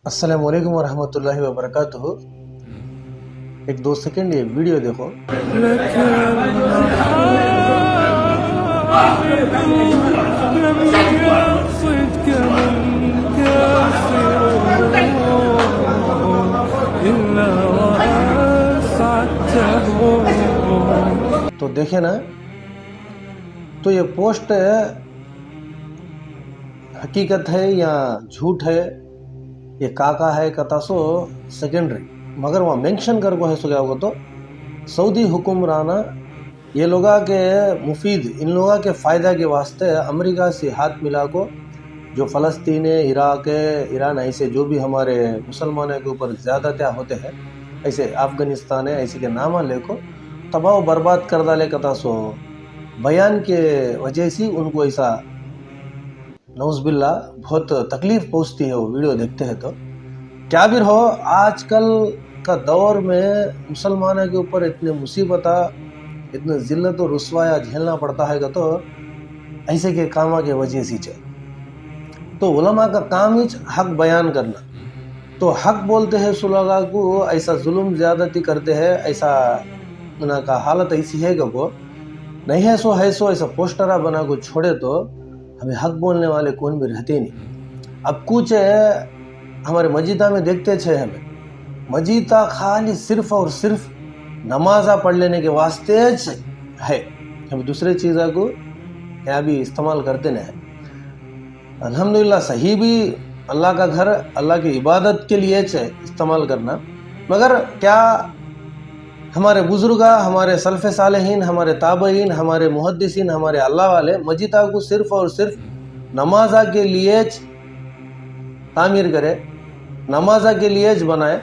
अस्सलाम वालेकुम वरहमतुल्लाहि वबरकातुहू। एक 2 सेकंड ये वीडियो देखो। तो देखे ना, तो ये पोस्ट हकीकत है या झूठ है, ये काका है कता सो सेकेंडरी, मगर वहाँ मेंशन कर को है सो क्या होगा तो सऊदी हुक्मराना ये लोगा के मुफीद इन लोगा के फ़ायदा के वास्ते अमेरिका से हाथ मिला को जो फ़लस्तीन है, इराक़ है, ईरान, ऐसे जो भी हमारे मुसलमानों के ऊपर ज़्यादतियाँ होते हैं, ऐसे अफ़गानिस्तान है, ऐसे के नामा ले को तबाह बर्बाद कर डाले कता सो बयान के वजह से उनको ऐसा नौज़बिल्ला बहुत तकलीफ़ पहुँचती है वो वीडियो देखते हैं। तो क्या भी हो, आजकल का दौर में मुसलमानों के ऊपर इतने मुसीबत इतने ज़िल्लत और रुसवाया झेलना पड़ता है तो ऐसे के कामा के वजह से चाहिए। तो उलमा का काम ही हक बयान करना, तो हक बोलते हैं सुलगा को ऐसा जुल्म ज़्यादती करते हैं, ऐसा उना का हालत ऐसी है कि को नहीं है सो ऐसा पोस्टरा बना को छोड़े तो हमें हक बोलने वाले कौन भी रहते नहीं। अब कुछ हमारे मस्जिदा में देखते थे, हमें मस्जिदा खाली सिर्फ और सिर्फ नमाज़ा पढ़ लेने के वास्ते है, हम दूसरे चीज़ों को यहाँ भी इस्तेमाल करते नहीं हैं। अल्हम्दुलिल्लाह सही भी अल्लाह का घर अल्लाह की इबादत के लिए इस्तेमाल करना, मगर क्या हमारे बुजुर्ग, हमारे सल्फ़े सालेहीन, हमारे ताबईन, हमारे मुहद्दिसीन, हमारे अल्लाह वाले मस्जिदा को सिर्फ और सिर्फ नमाज़ा के लिए तामीर करे, नमाज़ा के लिए बनाए,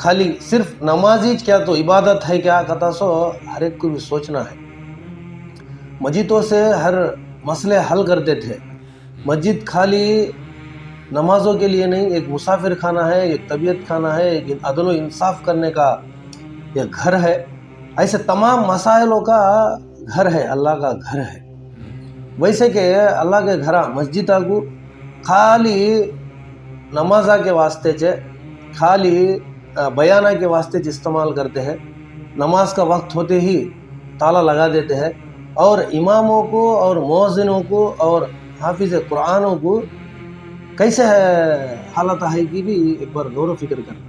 खाली सिर्फ नमाजी क्या तो इबादत है क्या कथा सो हर एक को भी सोचना है। मस्जिदों से हर मसले हल करते थे, मस्जिद खाली नमाज़ों के लिए नहीं, एक मुसाफिर खाना है, एक तबीयत खाना है, एक अदल व इंसाफ करने का ये घर है, ऐसे तमाम मसाइलों का घर है, अल्लाह का घर है। वैसे के अल्लाह के घर मस्जिदा को खाली नमाज़ा के वास्ते खाली बयाना के वास्ते इस्तेमाल करते हैं। नमाज का वक्त होते ही ताला लगा देते हैं और इमामों को और मुअज्जिनों को और हाफिज़ कुरानों को कैसे हालत है कि भी एक बार गौर व फिक्र कर।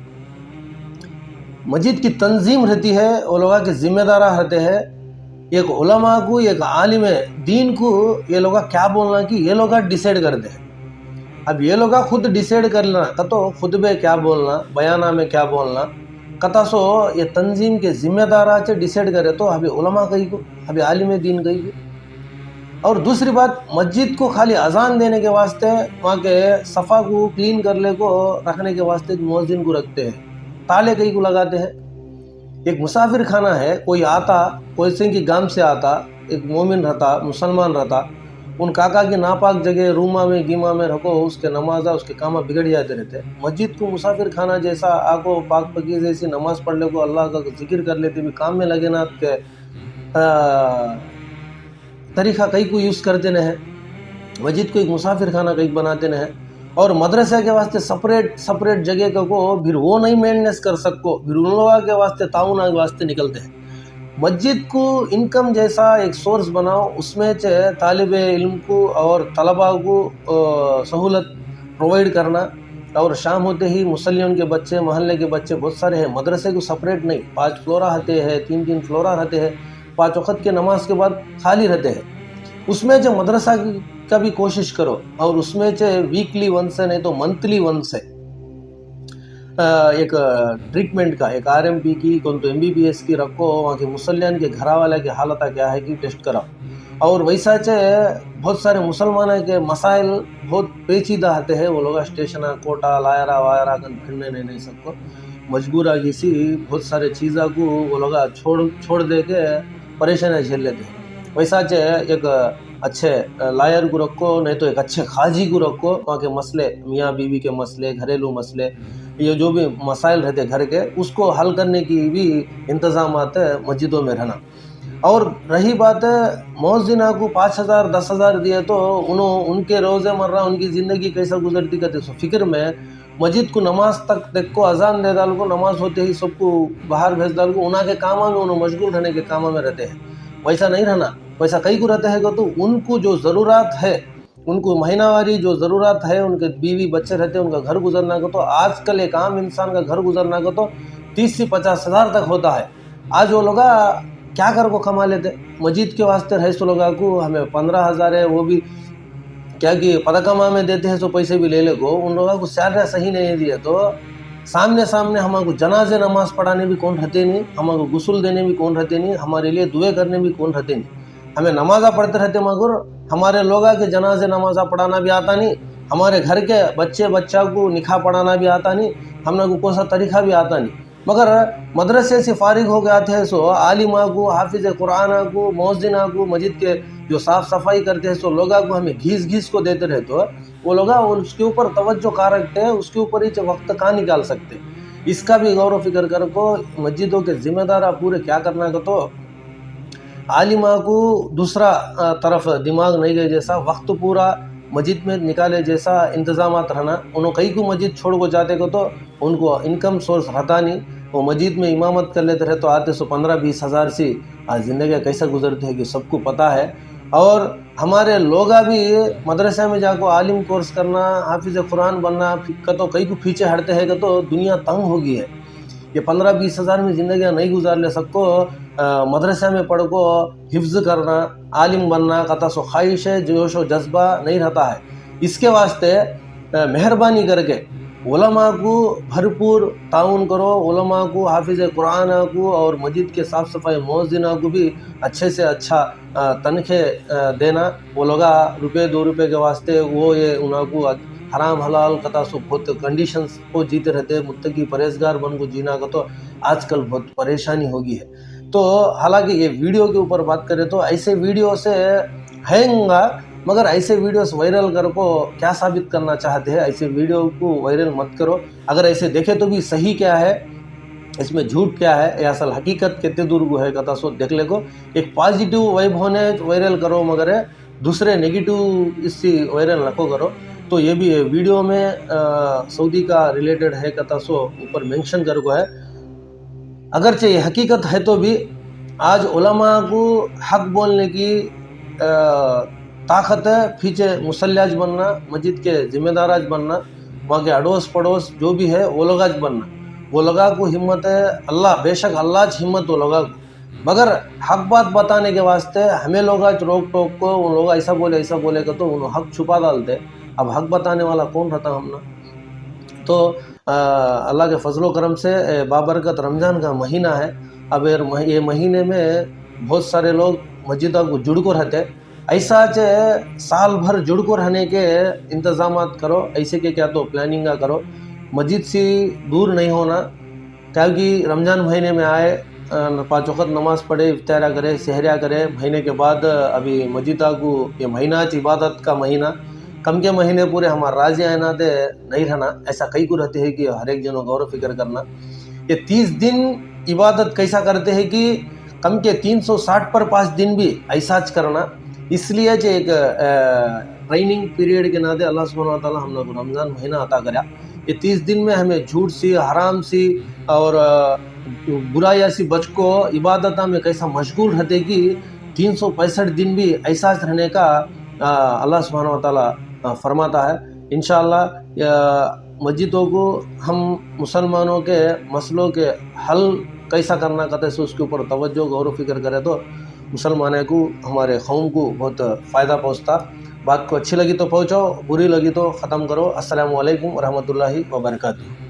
मस्जिद की तंजीम रहती है, वो लोग के ज़िम्मेदार रहते हैं, एक उलमा को एक आलिम दीन को ये लोग क्या बोलना कि ये लोग डिसाइड करते हैं। अब ये लोग खुद डिसाइड कर लेना कतो खुतबे क्या बोलना, बयाना में क्या बोलना कता सो ये तंजीम के ज़िम्मेदार से डिसाइड करे तो अभी उलमा कही को, अभी आलिम दीन कही को। और दूसरी बात, मस्जिद को खाली अजान देने के वास्ते वहाँ के सफ़ा को क्लीन करने को रखने के वास्ते मुअज्जिन को रखते हैं, ताले कहीं को लगाते हैं। एक मुसाफिर खाना है, कोई आता, कोई सिंह की गांव से आता, एक मोमिन रहता, मुसलमान रहता, उन काका की नापाक जगह रूमा में गीमा में रखो, उसके नमाजा उसके कामा बिगड़ जाते रहते। मस्जिद को मुसाफिर खाना जैसा आको पाक पकी जैसी नमाज पढ़ ले को, अल्लाह का जिक्र कर लेते भी काम में लगे ना के तरीक़ा कई को यूज़ करते न है। मस्जिद को एक मुसाफिर खाना कई बनाते न है और मदरसा के वास्ते सेपरेट जगह को फिर वो नहीं मेंटेनेंस कर सको, फिर उन लोगों के वास्ते ताउन के वास्ते निकलते हैं। मस्जिद को इनकम जैसा एक सोर्स बनाओ, उसमें तालिब इल्म को और तलबा को सहूलत प्रोवाइड करना, और शाम होते ही मुसल्लियों के बच्चे, मोहल्ले के बच्चे बहुत सारे हैं, मदरसे को सेपरेट नहीं, 5 फ्लोरा रहते हैं, 3 फ्लोरा रहते हैं, 5 वक़्त के नमाज के बाद खाली रहते हैं, उसमें मदरसा का भी कोशिश करो और उसमें वीकली वंस है नहीं तो मंथली वंस है एक ट्रीटमेंट का, एक RMP की कौन तो MBBS की रखो, वहाँ के मुसल्मान के घरा वाले की हालत क्या है कि टेस्ट कराओ। और वैसा बहुत सारे मुसलमान के मसाइल बहुत पेचीदा आते हैं, वो लोग स्टेशन कोटा लायरा वायरा कन फिरने नहीं सबको मजबूर आ गई सी, बहुत सारे चीज़ों को वो लोग छोड़ दे के परेशानियाँ झेल लेते हैं। वैसा एक अच्छे लायर को रखो, नहीं तो एक अच्छे खाजी को रखो, वहाँ के मसले, मियाँ बीवी के मसले, घरेलू मसले, ये जो भी मसाइल रहते घर के, उसको हल करने की भी इंतज़ाम आते हैं मस्जिदों में रहना। और रही बात मुअज्जिना को 5,000 10,000 दिए तो उनके रोज़े मर्रा उनकी ज़िंदगी कैसा गुजरती करते सो फिक्र में मस्जिद को नमाज तक देखो अजान दे डाल को नमाज होते ही सबको बाहर भेज डाल को उना के कामा में उन्होंने मशगूल रहने के कामा में रहते हैं। वैसा नहीं रहना। वैसा कई को रहते हैं तो उनको जो ज़रूरत है, उनको महीनावारी जो ज़रूरत है, उनके बीवी बच्चे रहते हैं, उनका घर गुजरना को तो आजकल एक आम इंसान का घर गुजरना को तो 30 से 50 हज़ार तक होता है। आज वो लोग क्या कर को कमा लेते, मस्जिद के वास्ते रहे सो लोगों को हमें 15,000 है, वो भी क्या कि पदकमा में देते हैं, सो पैसे भी ले ले को उन लोगों को सैलरी सही नहीं दिए तो सामने सामने हमारे जनाजे नमाज पढ़ाने भी कौन रहते नहीं, हमारे गुस्ल देने भी कौन रहते नहीं, हमारे लिए दुए करने भी कौन रहते नहीं। हमें नमाजा पढ़ते रहते मगर हमारे लोगों के जनाजे नमाजा पढ़ाना भी आता नहीं, हमारे घर के बच्चा को निकाह पढ़ाना भी आता नहीं, हमने को कौन सा तरीका भी आता नहीं। मगर मदरसे से फारिग हो गए थे सो आलिमा को, हाफिज कुरान को, मौज़िना को, मस्जिद के जो साफ़ सफाई करते हैं सो लोगों को हमें घीस को देते रहे तो वो लोग उसके ऊपर तवज्जो कहाँ रखते हैं, उसके ऊपर ही वक्त कहाँ निकाल सकते। इसका भी गौर फिक्र कर को मस्जिदों के जिम्मेदार पूरे क्या करना का तो आलिमा को दूसरा तरफ दिमाग नहीं गए जैसा वक्त पूरा मस्जिद में निकाले जैसा इंतजाम रहना। उन्होंने कई को मस्जिद छोड़ को जाते को तो उनको इनकम सोर्स रहता नहीं, वो मस्जिद में इमामत कर लेते रहे तो आते सो 15-20 हज़ार से आज ज़िंदगी कैसा गुजरती है कि सबको पता है। और हमारे लोग भी मदरसा में जाकर आलिम कोर्स करना, हाफिज कुरान बनना का तो कई को पीछे हटते हैं कि तो दुनिया तंग हो गई है। ये 15-20 हज़ार में ज़िंदगी नहीं गुजार ले सबको मदरसा में पढ़ को हिफ्ज़ करना, आलिम बनना का सो ख्वाहिश है, जोश और जज्बा नहीं रहता है। इसके वास्ते मेहरबानी करके उलमा को भरपूर ताउन करो, उलमा को, हाफिज कुरान को और मस्जिद के साफ़ सफाई मौज़िना को भी अच्छे से अच्छा तनखे देना। वो लोग ₹1-2 के वास्ते वो ये उनको हराम हलाल कता सो बहुत कंडीशंस को जीते रहते, मुत्तकी परहेजगार बन को जीना का तो आजकल बहुत परेशानी होगी है। तो हालांकि ये वीडियो के ऊपर बात करें तो ऐसे वीडियो से हैंगा, मगर ऐसे वीडियोस वायरल कर को क्या साबित करना चाहते हैं, ऐसे वीडियो को वायरल मत करो। अगर ऐसे देखे तो भी सही क्या है, इसमें झूठ क्या है, या असल हकीकत कितने दूर को है कथा सो देख ले को। एक पॉजिटिव वाइब होने वायरल करो, मगर दूसरे नेगेटिव इससे वायरल नको करो। तो ये भी वीडियो में सऊदी का रिलेटेड है कथा सो ऊपर मेंशन कर को है। अगरचे ये हकीकत है तो भी आज उलमा को हक बोलने की ताकत है, पीछे मुसल्लाज बनना, मस्जिद के जिम्मेदाराज बनना, वहाँ के अड़ोस पड़ोस जो भी है वो लोग आज बनना, वो लोगा को हिम्मत है। अल्लाह बेशक अल्लाह हिम्मत वो लोगा को, मगर हक बात बताने के वास्ते हमें लोग आज रोक टोक को उन लोग ऐसा बोले तो उन्होंने हक छुपा डालते। अब हक बताने वाला कौन रहता हमना। तो अल्लाह के फजलो करम से बाबरकत रमज़ान का महीना है। अब ये महीने में बहुत सारे लोग मस्जिद को जुड़ को रहते, ऐसा साल भर जुड़ को रहने के इंतज़ाम करो, ऐसे के क्या तो प्लानिंग करो। मस्जिद से दूर नहीं होना, क्योंकि रमज़ान महीने में आए 5 वक्त नमाज़ पढ़े, इफ्तारा करे, सहरिया करे। महीने के बाद अभी मस्जिद को ये महीना इबादत का महीना, कम के महीने पूरे हमारे राजी आना दे नहीं रहना। ऐसा कई को रहते हैं कि हर एक जनों गौर फिक्र करना। ये 30 दिन इबादत कैसा करते हैं कि कम के 360 पर 5 दिन भी ऐसा करना। इसलिए जो एक ट्रेनिंग पीरियड के नाते अल्लाह सुब्हानहू व तआला हम लोग रमज़ान महीना अता करा। ये 30 दिन में हमें झूठ सी, हराम सी और बुराइया सी बच को इबादत में कैसा मशगूल रहते कि 365 दिन भी ऐसा रहने का अल्लाह सुब्हानहू व तआला फरमाता है। इंशाअल्लाह मस्जिदों को हम मुसलमानों के मसलों के हल कैसा करना कहते हैं उसके ऊपर तवज्जो गौर फिक्र करें तो मुसलमानों को, हमारे कौम को बहुत फ़ायदा पहुँचता। बात को अच्छी लगी तो पहुँचाओ, बुरी लगी तो ख़त्म करो। अस्सलामु अलैकुम व रहमतुल्लाहि व बरकातुहू।